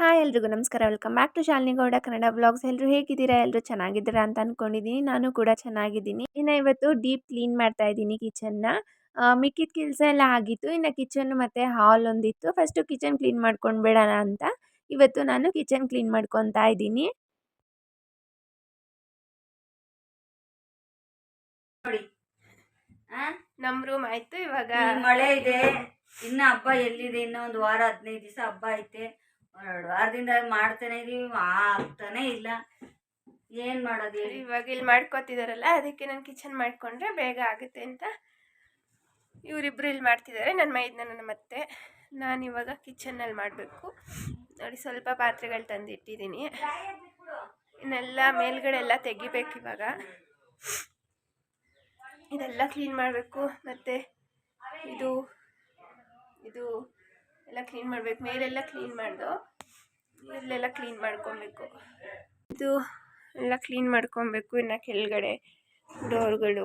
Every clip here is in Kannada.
ಹಾಯ್ ಎಲ್ರಿಗೂ ನಮಸ್ಕಾರ. Welcome back to Shalini Gowda Kannada vlogs. ಎಲ್ಲರೂ ಹೇಗಿದ್ದೀರಾ? ಎಲ್ಲರೂ ಚೆನ್ನಾಗಿದ್ದೀರಾ ಅಂತ ಅಂದ್ಕೊಂಡಿದ್ದೀನಿ. ನಾನು ಕೂಡ ಚೆನ್ನಾಗಿದ್ದೀನಿ. ಇನ್ನು ಇವತ್ತು ಡೀಪ್ ಕ್ಲೀನ್ ಮಾಡ್ತಾ ಇದ್ದೀನಿ ಕಿಚನ್ನ. ಮಿಕ್ಕಿದ ಕೆಲಸ ಎಲ್ಲ ಆಗಿತ್ತು. ಇನ್ನು ಕಿಚನ್ ಮತ್ತು ಹಾಲ್ ಒಂದಿತ್ತು. ಫಸ್ಟು ಕಿಚನ್ ಕ್ಲೀನ್ ಮಾಡ್ಕೊಂಡು ಬಿಡೋಣ ಅಂತ ಇವತ್ತು ನಾನು ಕಿಚನ್ ಕ್ಲೀನ್ ಮಾಡ್ಕೊತಾ ಇದ್ದೀನಿ. ನೋಡಿ ನಮ್ಮ ರೂಮ್ ಆಯಿತು. ಇವಾಗ ಮಳೆ ಇದೆ, ಇನ್ನ ಹಬ್ಬ ಎಲ್ಲಿದೆ? ಇನ್ನೂ ಒಂದು ವಾರ 15 ದಿವಸ ಹಬ್ಬ ಐತೆ. 2 ವಾರದಿಂದ ಮಾಡ್ತಾನೆ ಇದೀವಿ, ಆಗ್ತಾನೆ ಇಲ್ಲ. ಏನ್ ಮಾಡೋದು ಹೇಳಿ? ಇವಾಗ ಇಲ್ಲಿ ಮಾಡ್ಕೊತಿದಾರಲ್ಲ, ಅದಕ್ಕೆ ನಾನು ಕಿಚನ್ ಮಾಡ್ಕೊಂಡ್ರೆ ಬೇಗ ಆಗುತ್ತೆ ಅಂತ ಇವರಿಬ್ರು ಇಲ್ಲಿ ಮಾಡ್ತಿದ್ದಾರೆ. ನನ್ನ ಮೈದ್ನ ಮತ್ತೆ ನಾನಿವಾಗ ಕಿಚನ್ನಲ್ಲಿ ಮಾಡಬೇಕು. ನೋಡಿ, ಸ್ವಲ್ಪ ಪಾತ್ರೆಗಳು ತಂದಿಟ್ಟಿದ್ದೀನಿ. ಇನ್ನೆಲ್ಲ ಮೇಲ್ಗಡೆ ಎಲ್ಲ ತೆಗಿಬೇಕು. ಇವಾಗ ಇದೆಲ್ಲ ಕ್ಲೀನ್ ಮಾಡಬೇಕು. ಮತ್ತು ಇದು ಎಲ್ಲ ಕ್ಲೀನ್ ಮಾಡಬೇಕು. ಮೇಲೆಲ್ಲ ಕ್ಲೀನ್ ಮಾಡ್ದು, ಇಲ್ಲೆಲ್ಲ ಕ್ಲೀನ್ ಮಾಡ್ಕೊಬೇಕು. ಇದು ಎಲ್ಲ ಕ್ಲೀನ್ ಮಾಡ್ಕೊಬೇಕು. ಇನ್ನು ಕೆಳಗಡೆ ಡೋರ್ಗಳು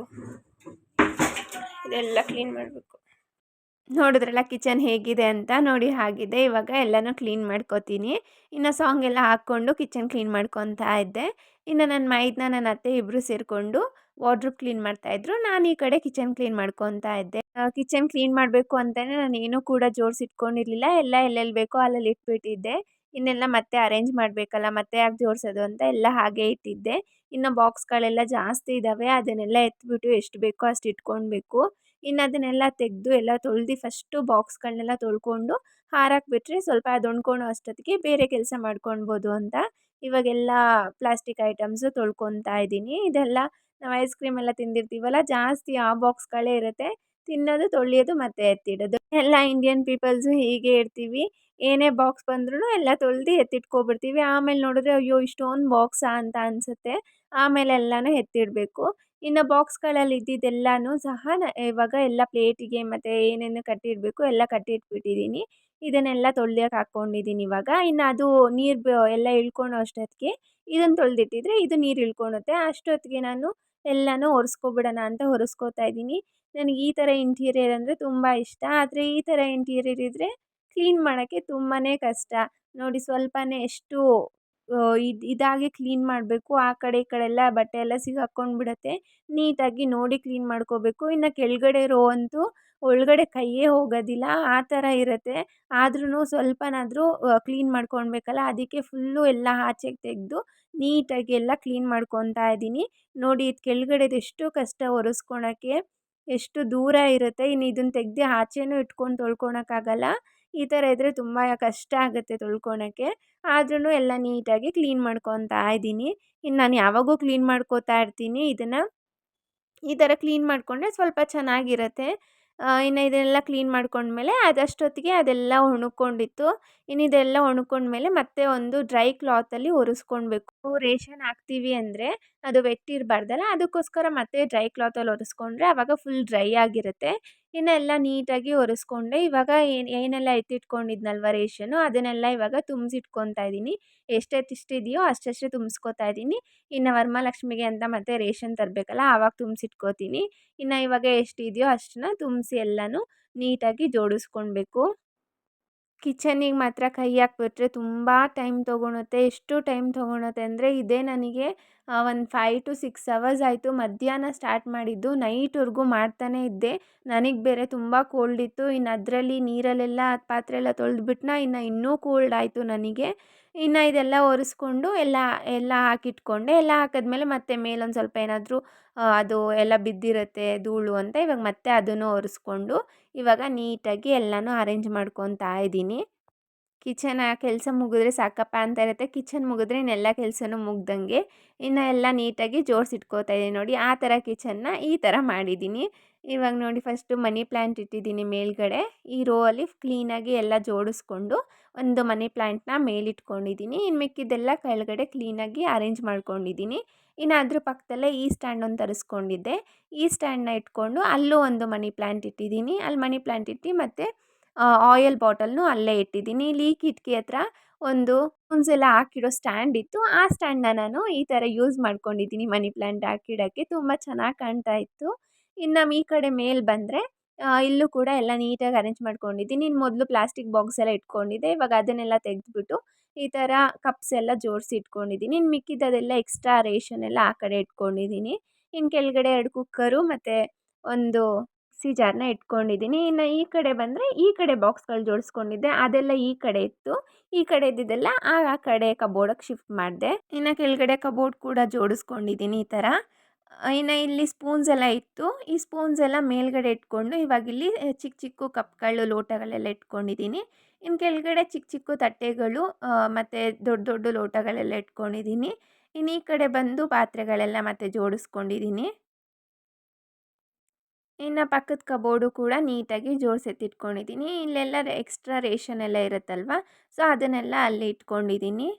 ಇದೆಲ್ಲ ಕ್ಲೀನ್ ಮಾಡಬೇಕು. ನೋಡಿದ್ರಲ್ಲ ಕಿಚನ್ ಹೇಗಿದೆ ಅಂತ. ನೋಡಿ ಹಾಗಿದೆ. ಇವಾಗ ಎಲ್ಲನೂ ಕ್ಲೀನ್ ಮಾಡ್ಕೋತೀನಿ. ಇನ್ನು ಸಾಂಗ್ ಎಲ್ಲ ಹಾಕ್ಕೊಂಡು ಕಿಚನ್ ಕ್ಲೀನ್ ಮಾಡ್ಕೊತಾ ಇದ್ದೆ. ಇನ್ನು ನನ್ನ ಮೈದ್ನ ನನ್ನ ಅತ್ತೆ ಇಬ್ಬರು ಸೇರಿಕೊಂಡು ವಾರ್ಡ್ರೋಬ್ ಕ್ಲೀನ್ ಮಾಡ್ತಾಯಿದ್ರು. ನಾನು ಈ ಕಡೆ ಕಿಚನ್ ಕ್ಲೀನ್ ಮಾಡ್ಕೊತಾ ಇದ್ದೆ. ಕಿಚನ್ ಕ್ಲೀನ್ ಮಾಡಬೇಕು ಅಂತಲೇ ನಾನು ಏನೂ ಕೂಡ ಜೋಡಿಸಿಟ್ಕೊಂಡಿರಲಿಲ್ಲ. ಎಲ್ಲ ಎಲ್ಲೆಲ್ಲಿ ಬೇಕೋ ಅಲ್ಲಲ್ಲಿ ಇಟ್ಬಿಟ್ಟಿದ್ದೆ. ಇನ್ನೆಲ್ಲ ಮತ್ತೆ ಅರೇಂಜ್ ಮಾಡಬೇಕಲ್ಲ, ಮತ್ತೆ ಯಾಕೆ ಜೋಡಿಸೋದು ಅಂತ ಎಲ್ಲ ಹಾಗೆ ಇಟ್ಟಿದ್ದೆ. ಇನ್ನು ಬಾಕ್ಸ್ಗಳೆಲ್ಲ ಜಾಸ್ತಿ ಇದ್ದಾವೆ. ಅದನ್ನೆಲ್ಲ ಎತ್ಬಿಟ್ಟು ಎಷ್ಟು ಬೇಕೋ ಅಷ್ಟು ಇಟ್ಕೊಳ್ಬೇಕು. ಇನ್ನು ಅದನ್ನೆಲ್ಲ ತೆಗೆದು ಎಲ್ಲ ತೊಳೆದು ಫಸ್ಟು ಬಾಕ್ಸ್ಗಳನ್ನೆಲ್ಲ ತೊಳ್ಕೊಂಡು ಹಾರಾಕ್ಬಿಟ್ರೆ ಸ್ವಲ್ಪ ಅದು ಒಣ್ಕೊಳೋ ಅಷ್ಟೊತ್ತಿಗೆ ಬೇರೆ ಕೆಲಸ ಮಾಡ್ಕೊಳ್ಬೋದು ಅಂತ ಇವಾಗೆಲ್ಲ ಪ್ಲಾಸ್ಟಿಕ್ ಐಟಮ್ಸು ತೊಳ್ಕೊತಾ ಇದ್ದೀನಿ. ಇದೆಲ್ಲ ನಾವು ಐಸ್ ಕ್ರೀಮ್ ಎಲ್ಲ ತಿಂದಿರ್ತೀವಲ್ಲ, ಜಾಸ್ತಿ ಆ ಬಾಕ್ಸ್ಗಳೇ ಇರುತ್ತೆ. ತಿನ್ನೋದು, ತೊಳೆಯೋದು, ಮತ್ತೆ ಎತ್ತಿಡೋದು. ಎಲ್ಲ ಇಂಡಿಯನ್ ಪೀಪಲ್ಸು ಹೀಗೆ ಇರ್ತೀವಿ. ಏನೇ ಬಾಕ್ಸ್ ಬಂದ್ರೂ ಎಲ್ಲ ತೊಳೆದು ಎತ್ತಿಟ್ಕೊಬಿಡ್ತೀವಿ. ಆಮೇಲೆ ನೋಡಿದ್ರೆ ಅಯ್ಯೋ ಇಷ್ಟೊಂದು ಬಾಕ್ಸಾ ಅಂತ ಅನಿಸುತ್ತೆ. ಆಮೇಲೆ ಎಲ್ಲನೂ ಎತ್ತಿಡಬೇಕು. ಇನ್ನು ಬಾಕ್ಸ್ಗಳಲ್ಲಿ ಇದ್ದಿದ್ದೆಲ್ಲನೂ ಸಹ ಇವಾಗ ಎಲ್ಲ ಪ್ಲೇಟಿಗೆ ಮತ್ತು ಏನೇನು ಕಟ್ಟಿಡಬೇಕು ಎಲ್ಲ ಕಟ್ಟಿಟ್ಬಿಟ್ಟಿದ್ದೀನಿ. ಇದನ್ನೆಲ್ಲ ತೊಳ್ಯಕ್ಕೆ ಹಾಕ್ಕೊಂಡಿದ್ದೀನಿ ಇವಾಗ. ಇನ್ನು ಅದು ನೀರು ಎಲ್ಲ ಇಳ್ಕೊಳ್ಳೋ ಅಷ್ಟೊತ್ತಿಗೆ ಇದನ್ನು ತೊಳೆದಿಟ್ಟಿದ್ರೆ ಇದು ನೀರು ಇಳ್ಕೊಳುತ್ತೆ. ಅಷ್ಟೊತ್ತಿಗೆ ನಾನು ಎಲ್ಲನೂ ಒರೆಸ್ಕೊಬಿಡೋಣ ಅಂತ ಒರೆಸ್ಕೋತಾ ಇದ್ದೀನಿ. ನನಗೆ ಈ ಥರ ಇಂಟೀರಿಯರ್ ಅಂದರೆ ತುಂಬ ಇಷ್ಟ. ಆದರೆ ಈ ಥರ ಇಂಟೀರಿಯರ್ ಇದ್ದರೆ ಕ್ಲೀನ್ ಮಾಡೋಕ್ಕೆ ತುಂಬಾ ಕಷ್ಟ. ನೋಡಿ, ಸ್ವಲ್ಪನೇ ಎಷ್ಟು ಇದಾಗಿ ಕ್ಲೀನ್ ಮಾಡಬೇಕು. ಆ ಕಡೆ ಈ ಕಡೆ ಎಲ್ಲ ಬಟ್ಟೆ ಎಲ್ಲ ಸಿಗಾಕ್ಕೊಂಡ್ಬಿಡುತ್ತೆ. ನೀಟಾಗಿ ನೋಡಿ ಕ್ಲೀನ್ ಮಾಡ್ಕೋಬೇಕು. ಇನ್ನು ಕೆಳಗಡೆ ರೋ ಅಂತೂ ಒಳಗಡೆ ಕೈಯೇ ಹೋಗೋದಿಲ್ಲ, ಆ ಥರ ಇರುತ್ತೆ. ಆದ್ರೂ ಸ್ವಲ್ಪನಾದರೂ ಕ್ಲೀನ್ ಮಾಡ್ಕೊಳ್ಬೇಕಲ್ಲ, ಅದಕ್ಕೆ ಫುಲ್ಲು ಎಲ್ಲ ಆಚೆಗೆ ತೆಗೆದು ನೀಟಾಗಿ ಎಲ್ಲ ಕ್ಲೀನ್ ಮಾಡ್ಕೊತಾ ಇದ್ದೀನಿ. ನೋಡಿ, ಇದು ಕೆಳಗಡೆದು ಎಷ್ಟು ಕಷ್ಟ ಒರೆಸ್ಕೊಳಕ್ಕೆ, ಎಷ್ಟು ದೂರ ಇರುತ್ತೆ. ಇನ್ನು ಇದನ್ನು ತೆಗೆದು ಆಚೆನೂ ಇಟ್ಕೊಂಡು ತೊಳ್ಕೊಳಕ್ಕಾಗಲ್ಲ. ಈ ಥರ ಇದ್ದರೆ ತುಂಬ ಕಷ್ಟ ಆಗುತ್ತೆ ತೊಳ್ಕೊಳಕ್ಕೆ. ಆದ್ರೂ ಎಲ್ಲ ನೀಟಾಗಿ ಕ್ಲೀನ್ ಮಾಡ್ಕೊತಾ ಇದ್ದೀನಿ. ಇನ್ನು ನಾನು ಯಾವಾಗೂ ಕ್ಲೀನ್ ಮಾಡ್ಕೋತಾ ಇರ್ತೀನಿ ಇದನ್ನು. ಈ ಥರ ಕ್ಲೀನ್ ಮಾಡಿಕೊಂಡ್ರೆ ಸ್ವಲ್ಪ ಚೆನ್ನಾಗಿರುತ್ತೆ. ಇನ್ನು ಇದೆಲ್ಲ ಕ್ಲೀನ್ ಮಾಡ್ಕೊಂಡ್ಮೇಲೆ ಅದಷ್ಟೊತ್ತಿಗೆ ಅದೆಲ್ಲ ಒಣಕೊಂಡಿತ್ತು. ಇನ್ನು ಇದೆಲ್ಲ ಒಣಕೊಂಡ್ಮೇಲೆ ಮತ್ತೆ ಒಂದು ಡ್ರೈ ಕ್ಲಾತಲ್ಲಿ ಒರೆಸ್ಕೊಳ್ಬೇಕು. ರೇಷನ್ ಹಾಕ್ತೀವಿ ಅಂದರೆ ಅದು ವೆಟ್ ಇರಬಾರ್ದಲ್ಲ, ಅದಕ್ಕೋಸ್ಕರ ಮತ್ತೆ ಡ್ರೈ ಕ್ಲಾತಲ್ಲಿ ಒರೆಸ್ಕೊಂಡ್ರೆ ಆವಾಗ ಫುಲ್ ಡ್ರೈ ಆಗಿರುತ್ತೆ. ಇನ್ನೆಲ್ಲ ನೀಟಾಗಿ ಒರೆಸ್ಕೊಂಡೆ. ಇವಾಗ ಏನೆಲ್ಲ ಎತ್ತಿಟ್ಕೊಂಡಿದ್ನಲ್ವ ರೇಷನ್ನು, ಅದನ್ನೆಲ್ಲ ಇವಾಗ ತುಂಬಿಸಿಟ್ಕೊತಾ ಇದ್ದೀನಿ. ಎಷ್ಟೆಷ್ಟಿದೆಯೋ ಅಷ್ಟಷ್ಟೇ ತುಂಬಿಸ್ಕೊತಾ ಇದ್ದೀನಿ. ಇನ್ನು ವರಮಹಾಲಕ್ಷ್ಮಿಗೆ ಅಂತ ಮತ್ತೆ ರೇಷನ್ ತರಬೇಕಲ್ಲ, ಆವಾಗ ತುಂಬಿಸಿಟ್ಕೋತೀನಿ. ಇನ್ನು ಇವಾಗ ಎಷ್ಟಿದೆಯೋ ಅಷ್ಟನ್ನ ತುಂಬಿಸಿ ಎಲ್ಲನೂ ನೀಟಾಗಿ ಜೋಡಿಸ್ಕೊಳ್ಬೇಕು. ಕಿಚನಿಗೆ ಮಾತ್ರ ಕೈ ಹಾಕ್ಬಿಟ್ರೆ ತುಂಬ ಟೈಮ್ ತೊಗೊಳುತ್ತೆ. ಎಷ್ಟು ಟೈಮ್ ತೊಗೊಳುತ್ತೆ ಅಂದರೆ ಇದೇ ನನಗೆ ಒಂದು 5 to 6 ಅವರ್ಸ್ ಆಯಿತು. ಮಧ್ಯಾಹ್ನ ಸ್ಟಾರ್ಟ್ ಮಾಡಿದ್ದು, ನೈಟ್ವರೆಗೂ ಮಾಡ್ತಾನೇ ಇದ್ದೆ. ನನಗೆ ಬೇರೆ ತುಂಬ ಕೋಲ್ಡ್ ಇತ್ತು. ಇನ್ನು ಅದರಲ್ಲಿ ನೀರಲ್ಲೆಲ್ಲ ಪಾತ್ರೆ ಎಲ್ಲ ತೊಳೆದ್ಬಿಟ್ನ, ಇನ್ನೂ ಕೋಲ್ಡ್ ಆಯಿತು ನನಗೆ. ಇನ್ನು ಇದೆಲ್ಲ ಒರೆಸ್ಕೊಂಡು ಎಲ್ಲ ಹಾಕಿಟ್ಕೊಂಡೆ. ಎಲ್ಲ ಹಾಕಿದ್ಮೇಲೆ ಮತ್ತೆ ಮೇಲೊಂದು ಸ್ವಲ್ಪ ಏನಾದರೂ ಅದು ಎಲ್ಲ ಬಿದ್ದಿರುತ್ತೆ ಧೂಳು ಅಂತ, ಇವಾಗ ಮತ್ತೆ ಅದನ್ನು ಒರೆಸ್ಕೊಂಡು ಇವಾಗ ನೀಟಾಗಿ ಎಲ್ಲನೂ ಅರೇಂಜ್ ಮಾಡ್ಕೊತಾ ಇದ್ದೀನಿ. ಕಿಚನ್ ಕೆಲಸ ಮುಗಿದ್ರೆ ಸಾಕಪ್ಪ ಅಂತ ಇರುತ್ತೆ. ಕಿಚನ್ ಮುಗಿದ್ರೆ ಇನ್ನೆಲ್ಲ ಕೆಲಸನೂ ಮುಗ್ದಂಗೆ. ಇನ್ನು ಎಲ್ಲ ನೀಟಾಗಿ ಜೋಡಿಸಿಟ್ಕೋತಾ ಇದ್ದೀನಿ. ನೋಡಿ, ಆ ಥರ ಕಿಚನ್ನ ಈ ಥರ ಮಾಡಿದ್ದೀನಿ. ಇವಾಗ ನೋಡಿ, ಫಸ್ಟು ಮನಿ ಪ್ಲ್ಯಾಂಟ್ ಇಟ್ಟಿದ್ದೀನಿ ಮೇಲ್ಗಡೆ. ಈ ರೋ ಅಲ್ಲಿ ಕ್ಲೀನಾಗಿ ಎಲ್ಲ ಜೋಡಿಸ್ಕೊಂಡು ಒಂದು ಮನಿ ಪ್ಲ್ಯಾಂಟ್ನ ಮೇಲಿಟ್ಕೊಂಡಿದ್ದೀನಿ. ಇನ್ನು ಮಿಕ್ಕಿದ್ದೆಲ್ಲ ಕೆಳಗಡೆ ಕ್ಲೀನಾಗಿ ಅರೇಂಜ್ ಮಾಡ್ಕೊಂಡಿದ್ದೀನಿ. ಇನ್ನು ಅದ್ರ ಪಕ್ಕದಲ್ಲೇ ಈ ಸ್ಟ್ಯಾಂಡ್ ಒಂದು ತರಿಸ್ಕೊಂಡಿದ್ದೆ. ಈ ಸ್ಟ್ಯಾಂಡನ್ನ ಇಟ್ಕೊಂಡು ಅಲ್ಲೂ ಒಂದು ಮನಿ ಪ್ಲ್ಯಾಂಟ್ ಇಟ್ಟಿದ್ದೀನಿ. ಅಲ್ಲಿ ಮನಿ ಪ್ಲ್ಯಾಂಟ್ ಇಟ್ಟು ಮತ್ತು ಆಯಿಲ್ ಬಾಟಲ್ನು ಅಲ್ಲೇ ಇಟ್ಟಿದ್ದೀನಿ. ಇಲ್ಲಿ ಈ ಕಿಟಕಿ ಹತ್ರ ಒಂದು ಎಲ್ಲ ಹಾಕಿಡೋ ಸ್ಟ್ಯಾಂಡ್ ಇತ್ತು. ಆ ಸ್ಟ್ಯಾಂಡನ್ನ ನಾನು ಈ ಥರ ಯೂಸ್ ಮಾಡ್ಕೊಂಡಿದ್ದೀನಿ ಮನಿ ಪ್ಲ್ಯಾಂಟ್ ಹಾಕಿಡೋಕ್ಕೆ. ತುಂಬ ಚೆನ್ನಾಗಿ ಕಾಣ್ತಾ ಇತ್ತು. ಇನ್ನು ಈ ಕಡೆ ಮೇಲೆ ಬಂದರೆ ಇಲ್ಲೂ ಕೂಡ ಎಲ್ಲ ನೀಟಾಗಿ ಅರೇಂಜ್ ಮಾಡ್ಕೊಂಡಿದ್ದೀನಿ. ಇನ್ನು ಮೊದಲು ಪ್ಲಾಸ್ಟಿಕ್ ಬಾಕ್ಸ್ ಎಲ್ಲ ಇಟ್ಕೊಂಡಿದ್ದೆ. ಇವಾಗ ಅದನ್ನೆಲ್ಲ ತೆಗೆದ್ಬಿಟ್ಟು ಈ ಥರ ಕಪ್ಸ್ ಎಲ್ಲ ಜೋಡಿಸಿ ಇಟ್ಕೊಂಡಿದ್ದೀನಿ. ಇನ್ನು ಮಿಕ್ಕಿದ್ದದೆಲ್ಲ ಎಕ್ಸ್ಟ್ರಾ ರೇಷನ್ ಎಲ್ಲ ಆ ಕಡೆ ಇಟ್ಕೊಂಡಿದ್ದೀನಿ. ಇನ್ನು ಕೆಳಗಡೆ 2 ಕುಕ್ಕರು ಮತ್ತು ಒಂದು ಮಿಕ್ಸಿ ಜಾರನ್ನ ಇಟ್ಕೊಂಡಿದ್ದೀನಿ. ಇನ್ನು ಈ ಕಡೆ ಬಂದರೆ ಈ ಕಡೆ ಬಾಕ್ಸ್ಗಳು ಜೋಡಿಸ್ಕೊಂಡಿದ್ದೆ, ಅದೆಲ್ಲ ಈ ಕಡೆ ಇತ್ತು. ಈ ಕಡೆ ಇದ್ದಿದ್ದೆಲ್ಲ ಆ ಕಡೆ ಕಬೋರ್ಡಿಗೆ ಶಿಫ್ಟ್ ಮಾಡಿದೆ. ಇನ್ನು ಕೆಳಗಡೆ ಕಬೋರ್ಡ್ ಕೂಡ ಜೋಡಿಸ್ಕೊಂಡಿದ್ದೀನಿ ಈ ಥರ. ಇನ್ನು ಇಲ್ಲಿ ಸ್ಪೂನ್ಸ್ ಎಲ್ಲ ಇತ್ತು. ಈ ಸ್ಪೂನ್ಸ್ ಎಲ್ಲ ಮೇಲ್ಗಡೆ ಇಟ್ಕೊಂಡು ಇವಾಗಿಲ್ಲಿ ಚಿಕ್ಕ ಚಿಕ್ಕ ಕಪ್ಗಳು, ಲೋಟಗಳೆಲ್ಲ ಇಟ್ಕೊಂಡಿದ್ದೀನಿ. ಇನ್ನು ಕೆಳಗಡೆ ಚಿಕ್ಕ ಚಿಕ್ಕ ತಟ್ಟೆಗಳು ಮತ್ತು ದೊಡ್ಡ ದೊಡ್ಡ ಲೋಟಗಳೆಲ್ಲ ಇಟ್ಕೊಂಡಿದ್ದೀನಿ. ಇನ್ನು ಈ ಕಡೆ ಬಂದು ಪಾತ್ರೆಗಳೆಲ್ಲ ಮತ್ತೆ ಜೋಡಿಸ್ಕೊಂಡಿದ್ದೀನಿ. ಇನ್ನು ಪಕ್ಕದ ಕಬೋರ್ಡು ಕೂಡ ನೀಟಾಗಿ ಜೋಡಿಸೆತ್ತಿಟ್ಕೊಂಡಿದ್ದೀನಿ. ಇಲ್ಲೆಲ್ಲ ಎಕ್ಸ್ಟ್ರಾ ರೇಷನ್ ಎಲ್ಲ ಇರುತ್ತಲ್ವ, ಸೊ ಅದನ್ನೆಲ್ಲ ಅಲ್ಲಿ ಇಟ್ಕೊಂಡಿದ್ದೀನಿ.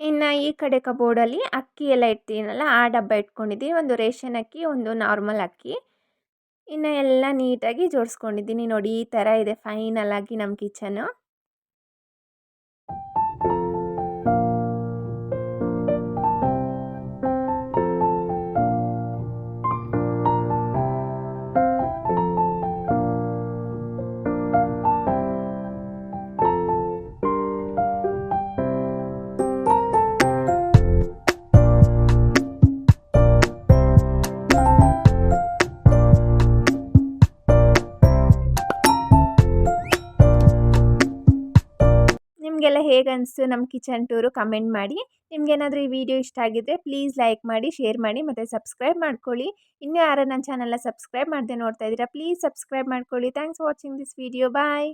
ಇನ್ನು ಈ ಕಡೆ ಕಬೋರ್ಡಲ್ಲಿ ಅಕ್ಕಿ ಎಲ್ಲ ಇಡ್ತೀನಲ್ಲ, ಆ ಡಬ್ಬ ಇಟ್ಕೊಂಡಿದ್ದೀನಿ. ಒಂದು ರೇಷನ್ ಅಕ್ಕಿ, ಒಂದು ನಾರ್ಮಲ್ ಅಕ್ಕಿ. ಇನ್ನು ಎಲ್ಲ ನೀಟಾಗಿ ಜೋಡಿಸ್ಕೊಂಡಿದ್ದೀನಿ. ನೋಡಿ ಈ ಥರ ಇದೆ ಫೈನಲ್ ಆಗಿ ನಮ್ಮ ಕಿಚನು. ನಿಮಗೆಲ್ಲ ಹೇಗೆ ಅನಿಸ್ತು ನಮ್ಮ ಕಿಚನ್ ಟೂರು ಕಮೆಂಟ್ ಮಾಡಿ. ನಿಮಗೇನಾದರೂ ಈ ವಿಡಿಯೋ ಇಷ್ಟ ಆಗಿದ್ದರೆ ಪ್ಲೀಸ್ ಲೈಕ್ ಮಾಡಿ, ಶೇರ್ ಮಾಡಿ ಮತ್ತು ಸಬ್ಸ್ಕ್ರೈಬ್ ಮಾಡ್ಕೊಳ್ಳಿ. ಇನ್ನೂ ಯಾರು ನನ್ನ ಚಾನಲ್ನ ಸಬ್ಸ್ಕ್ರೈಬ್ ಮಾಡದೆ ನೋಡ್ತಾ ಇದ್ದೀರಾ, ಪ್ಲೀಸ್ ಸಬ್ಸ್ಕ್ರೈಬ್ ಮಾಡ್ಕೊಳ್ಳಿ. Thanks for watching this video. Bye.